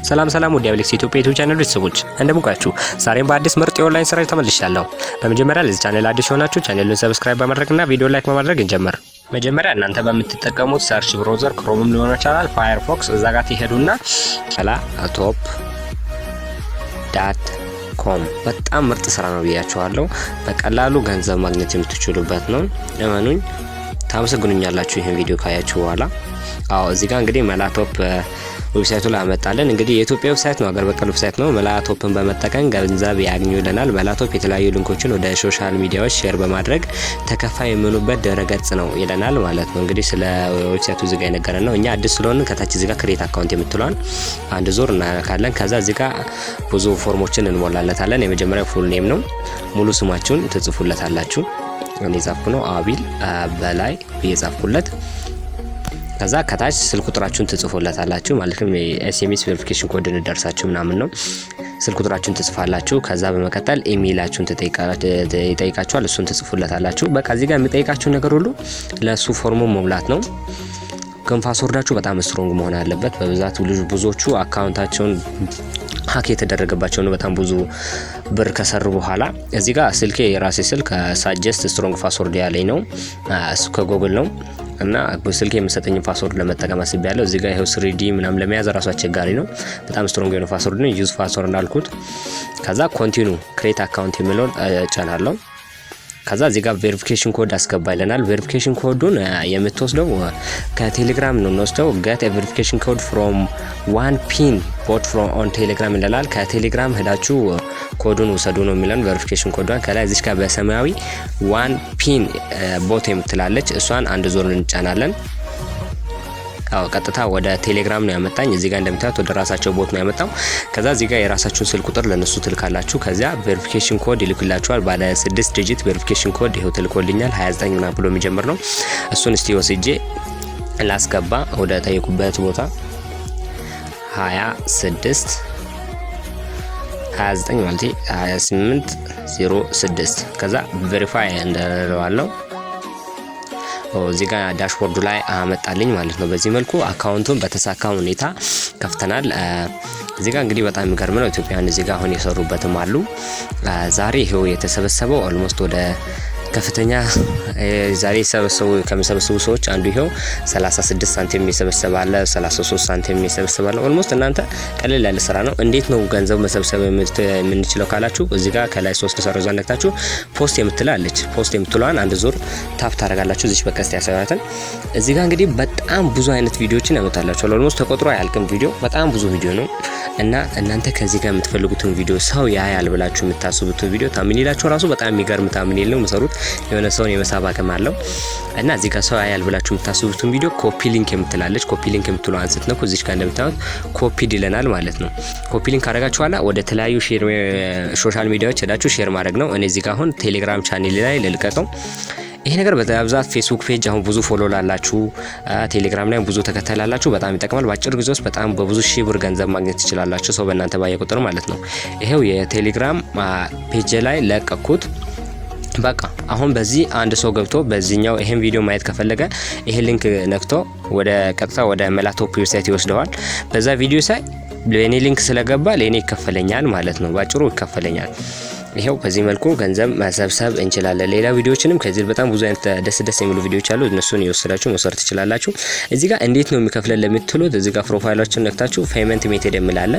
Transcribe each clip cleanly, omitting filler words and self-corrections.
ሰላም ወዲ አብሌክስ ኢትዮጵያ ዩቲዩብ ቻናል ቤተሰቦች እንደምንቆያችሁ ዛሬም በአዲስ ምርጥ የኦንላይን ስራ ተመልሻለሁ። በመጀመሪያ ለዚህ ቻናል አዲስ ሆናችሁ ቻናሉን ሰብስክራይብ በማድረግና ቪዲዮ ላይክ በማድረግ እንጀምር። መጀመሪያ እናንተ በምትጠቀሙት ሰርች ብራውዘር ክሮምም ሊሆን ይችላል ፋየርፎክስ እዛ ጋር ትሄዱና top.com በጣም ምርጥ ስራ ነው ብያችኋለሁ። በቀላሉ ገንዘብ ማግኘት የምትችሉበት ነው። እመኑኝ ታመሰግኑኛላችሁ ይሄን ቪዲዮ ካያችሁ በኋላ። እዚህ ጋር እንግዲህ መላቶፕ ዌብሳይቱ ላይ አመጣለን። እንግዲህ የኢትዮጵያ ዌብሳይት ነው፣ አገር በቀል ዌብሳይት ነው። መላቶፕን በመጠቀም ገንዘብ ያገኙልናል። መላቶፕ የተለያዩ ሊንኮችን ወደ ሶሻል ሚዲያዎች ሼር በማድረግ ተከፋይ የሚሆኑበት ድረገጽ ነው ይለናል ማለት ነው። እንግዲህ ስለ ዌብሳይቱ እዚህ ጋር የነገረን ነው። እኛ አዲስ ስለሆነ ከታች እዚህ ጋር ክሬት አካውንት የምትሏን አንድ ዞር እናካለን። ከዛ እዚህ ጋር ብዙ ፎርሞችን እንሞላለታለን። የመጀመሪያው ፉል ኔም ነው። ሙሉ ስማችሁን ትጽፉለታላችሁ። እኔ ጻፍኩ ነው አቢል በላይ እየጻፍኩለት። ከዛ ከታች ስልክ ቁጥራችሁን ትጽፉለታላችሁ ማለት ነው። ኤስኤምኤስ ቬሪፊኬሽን ኮድ እንደርሳችሁ ምናምን ነው። ስልክ ቁጥራችሁን ትጽፋላችሁ። ከዛ በመቀጠል ኢሜይላችሁን ይጠይቃችኋል። እሱን ትጽፉለታላችሁ። በቃ እዚህ ጋር የሚጠይቃችሁ ነገር ሁሉ ለሱ ፎርሙ መሙላት ነው። ግን ፓስወርዳችሁ በጣም ስትሮንግ መሆን አለበት። በብዛት ብዙዎቹ አካውንታቸውን ሀክ የተደረገባቸው ነው። በጣም ብዙ ብር ከሰሩ በኋላ እዚህ ጋር ስልኬ የራሴ ስልክ ሳጀስት ስትሮንግ ፓስወርድ ያለኝ ነው። እሱ ከጎግል ነው እና ስልኬ የምሰጠኝ ፓስወርድ ለመጠቀም አስቤያለሁ። እዚህ ጋር ይሄው 3D ምናምን ለመያዝ ራሱ አስቸጋሪ ነው። በጣም ስትሮንግ የሆነ ፓስወርድ ነው። ዩዝ ፓስወርድ እንዳልኩት። ከዛ ኮንቲኑ ክሬት አካውንት የሚለውን እጫናለሁ። ከዛ እዚህ ጋር ቬሪፊኬሽን ኮድ አስገባ ይለናል። ቬሪፊኬሽን ኮዱን የምትወስደው ከቴሌግራም ነው የምንወስደው። get a verification code from one pin bot from on telegram ይላል። ከቴሌግራም ሄዳችሁ ኮዱን ውሰዱ ነው የሚለን። ቬሪፊኬሽን ኮዷን ከላይ እዚህ ጋር በሰማያዊ one pin bot የምትላለች እሷን አንድ ዞር እንጫናለን። ቀጥታ ወደ ቴሌግራም ነው ያመጣኝ። እዚህ ጋር እንደምታዩት ወደ ራሳቸው ቦት ነው ያመጣው። ከዛ እዚህ ጋር የራሳችሁን ስልክ ቁጥር ለነሱ ትልካላችሁ። ከዚያ ቬሪፊኬሽን ኮድ ይልኩላችኋል። ባለ 6 ዲጂት ቬሪፊኬሽን ኮድ ይሄው ትልኮልኛል። 29 ምናምን ብሎ የሚጀምር ነው። እሱን እስቲ ወስጄ ላስገባ ወደ ጠየቁበት ቦታ 29 ማለት 2806 ከዛ ቬሪፋይ እንደረዋለው። እዚህ ጋር ዳሽቦርዱ ላይ አመጣልኝ ማለት ነው። በዚህ መልኩ አካውንቱን በተሳካ ሁኔታ ከፍተናል። እዚህ ጋር እንግዲህ በጣም የሚገርም ነው። ኢትዮጵያውያን እዚህ ጋር አሁን የሰሩበትም አሉ። ዛሬ ይሄው የተሰበሰበው ኦልሞስት ወደ ከፍተኛ ዛሬ ከሚሰበሰቡ ሰዎች አንዱ ይሄው 36 ሳንቲም የሚሰበሰባለ 33 ሳንቲም የሚሰበሰባለ። ኦልሞስት እናንተ ቀለል ያለ ስራ ነው። እንዴት ነው ገንዘብ መሰብሰብ የምንችለው ካላችሁ እዚህ ጋር ከላይ 3 ሰረዛን ነክታችሁ ፖስት የምትላለች ፖስት የምትሏን አንድ ዙር ታፕ ታረጋላችሁ። እዚህ በቀስት ያሳያታል። እዚህ ጋር እንግዲህ በጣም ብዙ አይነት ቪዲዮዎችን ያመጣላችሁ። ኦልሞስት ተቆጥሮ አያልቅም ቪዲዮ፣ በጣም ብዙ ቪዲዮ ነው እና እናንተ ከዚህ ጋር የምትፈልጉትን ቪዲዮ ሰው ያያል ብላችሁ የምታስቡትን ቪዲዮ ታምኒላችሁ ራሱ በጣም የሚገርም ታምኒል ነው የምሰሩት። የሆነ ሰውን የመሳብ አቅም አለው እና እዚህ ጋር ሰው ያያል ብላችሁ የምታስቡትን ቪዲዮ ኮፒ ሊንክ የምትላለች ኮፒ ሊንክ የምትለው አንስት ነው እዚህ ጋር እንደምታዩት ኮፒ ይለናል ማለት ነው። ኮፒ ሊንክ አደረጋችሁ በኋላ ወደ ተለያዩ ሶሻል ሚዲያዎች ሄዳችሁ ሼር ማድረግ ነው። እኔ እዚህ ጋር አሁን ቴሌግራም ቻናል ላይ ልልቀቀው። ይሄ ነገር በብዛት ፌስቡክ ፔጅ አሁን ብዙ ፎሎ ላላችሁ፣ ቴሌግራም ላይ ብዙ ተከታይ ላላችሁ በጣም ይጠቅማል። በአጭር ጊዜ ውስጥ በጣም በብዙ ሺህ ብር ገንዘብ ማግኘት ትችላላችሁ። ሰው በእናንተ ባየ ቁጥር ማለት ነው። ይሄው የቴሌግራም ፔጅ ላይ ለቀኩት። በቃ አሁን በዚህ አንድ ሰው ገብቶ በዚህኛው ይሄን ቪዲዮ ማየት ከፈለገ ይሄ ሊንክ ነክቶ ወደ ቀጥታ ወደ መላቶፕ ዌብሳይት ይወስደዋል። በዛ ቪዲዮ ሳይ ለኔ ሊንክ ስለገባ ለኔ ይከፈለኛል ማለት ነው። ባጭሩ ይከፈለኛል። ይሄው በዚህ መልኩ ገንዘብ መሰብሰብ እንችላለን። ሌላ ቪዲዮዎችንም ከዚህ በጣም ብዙ አይነት ደስ የሚሉ ቪዲዮዎች አሉ። እነሱን ይወስዳችሁ መሰረት ትችላላችሁ። እዚህ ጋር እንዴት ነው የሚከፍለን ለምትሉት እዚህ ጋር ፕሮፋይላችን ነክታችሁ ፔመንት ሜተድ የሚላለ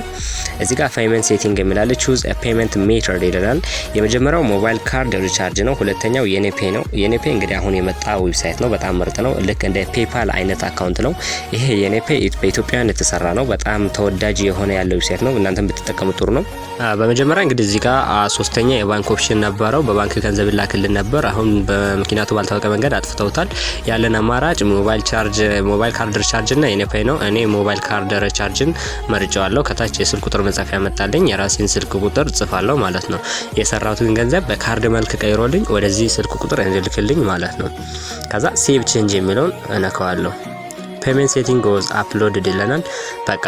እዚህ ጋር ፔመንት ሴቲንግ የሚላለ ቹዝ አ ፔመንት ሜተድ ይላል። የመጀመሪያው ሞባይል ካርድ ሪቻርጅ ነው። ሁለተኛው የኔፔ ነው። የኔፔ እንግዲህ አሁን የመጣ ዌብሳይት ነው። በጣም ምርጥ ነው። ልክ እንደ ፔፓል አይነት አካውንት ነው። ይሄ የኔፔ በኢትዮጵያውያን የተሰራ ነው። በጣም ተወዳጅ የሆነ ያለው ዌብሳይት ነው። እናንተም ብትጠቀሙ ጥሩ ነው። በመጀመሪያ እንግዲህ እዚህ ጋር ሶስተኛ የባንክ ኦፕሽን ነበረው። በባንክ ገንዘብ ላክልን ነበር። አሁን በምክንያቱ ባልታወቀ መንገድ አጥፍተውታል። ያለን አማራጭ ሞባይል ካርድ ሪቻርጅ እና የኔፔ ነው። እኔ ሞባይል ካርድ ሪቻርጅን መርጫዋለሁ። ከታች የስልክ ቁጥር መጻፊያ መጣልኝ። የራሴን ስልክ ቁጥር ጽፋለሁ ማለት ነው። የሰራሁትን ገንዘብ በካርድ መልክ ቀይሮልኝ ወደዚህ ስልክ ቁጥር እንልክልኝ ማለት ነው። ከዛ ሴቭ ቼንጅ የሚለውን እነካዋለሁ። ፔመንት ሴቲንግ ጎዝ አፕሎድድ ይለናል። በቃ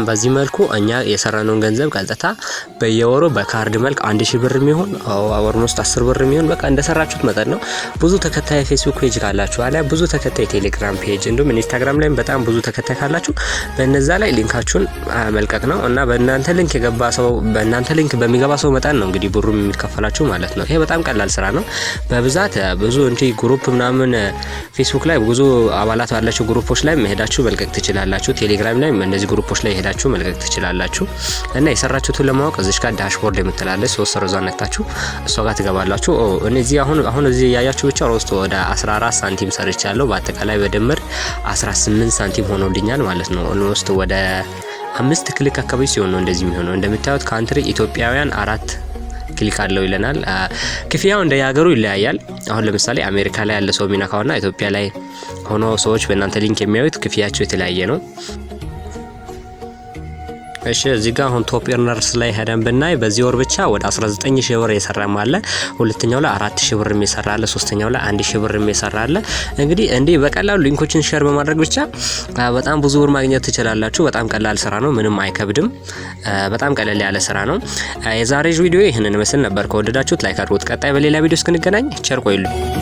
በዚህ መልኩ እኛ የሰራነውን ገንዘብ ቀጥታ በየወሩ በካርድ መልክ 1000 ብር የሚሆን ኦልሞስት 10 ብር የሚሆን በቃ እንደሰራችሁት መጠን ነው። ብዙ ተከታይ ፌስቡክ ፔጅ ካላችሁ አለ ብዙ ተከታይ ቴሌግራም ፔጅ እንዲሁም ኢንስታግራም ላይም በጣም ብዙ ተከታይ ካላችሁ በእነዛ ላይ ሊንካችሁን መልቀቅ ነው እና በእናንተ ሊንክ የገባ ሰው በእናንተ ሊንክ በሚገባ ሰው መጠን ነው እንግዲህ ብሩ የሚከፈላችሁ ማለት ነው። ይሄ በጣም ቀላል ስራ ነው። በብዛት ብዙ ግሩፕ ምናምን ፌስቡክ ላይ ብዙ አባላት ባላችሁ ግሩፖች ላይ መሄዳችሁ መልቀቅ ትችላላችሁ። ቴሌግራም ላይ እነዚህ ግሩፖች ላይ ሄዳችሁ መልቀቅ ትችላላችሁ እና የሰራችሁትን ለማወቅ እዚህ ጋር ዳሽቦርድ የምትላለች 3 ሰረዟ ነክታችሁ እሷ ጋር ትገባላችሁ። እነዚህ አሁን እዚህ ያያችሁ ብቻ ሮስቶ ወደ 14 ሳንቲም ሰርቻለሁ። በአጠቃላይ በድምር 18 ሳንቲም ሆኖልኛል ማለት ነው። ኦልሞስት ወደ 5 ክሊክ አካባቢ ሲሆን ነው እንደዚህ የሚሆነው። እንደምታዩት ካንትሪ ኢትዮጵያውያን 4 ክሊክ አለው ይለናል። ክፍያው እንደ ያገሩ ይለያያል። አሁን ለምሳሌ አሜሪካ ላይ ያለ ሰው ሚናካውና ኢትዮጵያ ላይ ሆኖ ሰዎች በእናንተ ሊንክ የሚያዩት ክፍያቸው የተለያየ ነው። እሺ እዚህ ጋር አሁን ቶፕ ኤርነርስ ላይ ሄደን ብናይ በዚህ ወር ብቻ ወደ 19000 ብር የሰራም አለ። ሁለተኛው ላይ 4000 ብር የሰራ አለ። ሶስተኛው ላይ 1000 ብር የሰራ አለ። እንግዲህ እንዲህ በቀላሉ ሊንኮችን ሼር በማድረግ ብቻ በጣም ብዙ ብር ማግኘት ትችላላችሁ። በጣም ቀላል ስራ ነው። ምንም አይከብድም። በጣም ቀለል ያለ ስራ ነው። የዛሬ ቪዲዮ ይሄንን መስል ነበር። ከወደዳችሁት ላይክ አድርጉት። ቀጣይ በሌላ ቪዲዮ እስክንገናኝ ቸር ቆዩልኝ።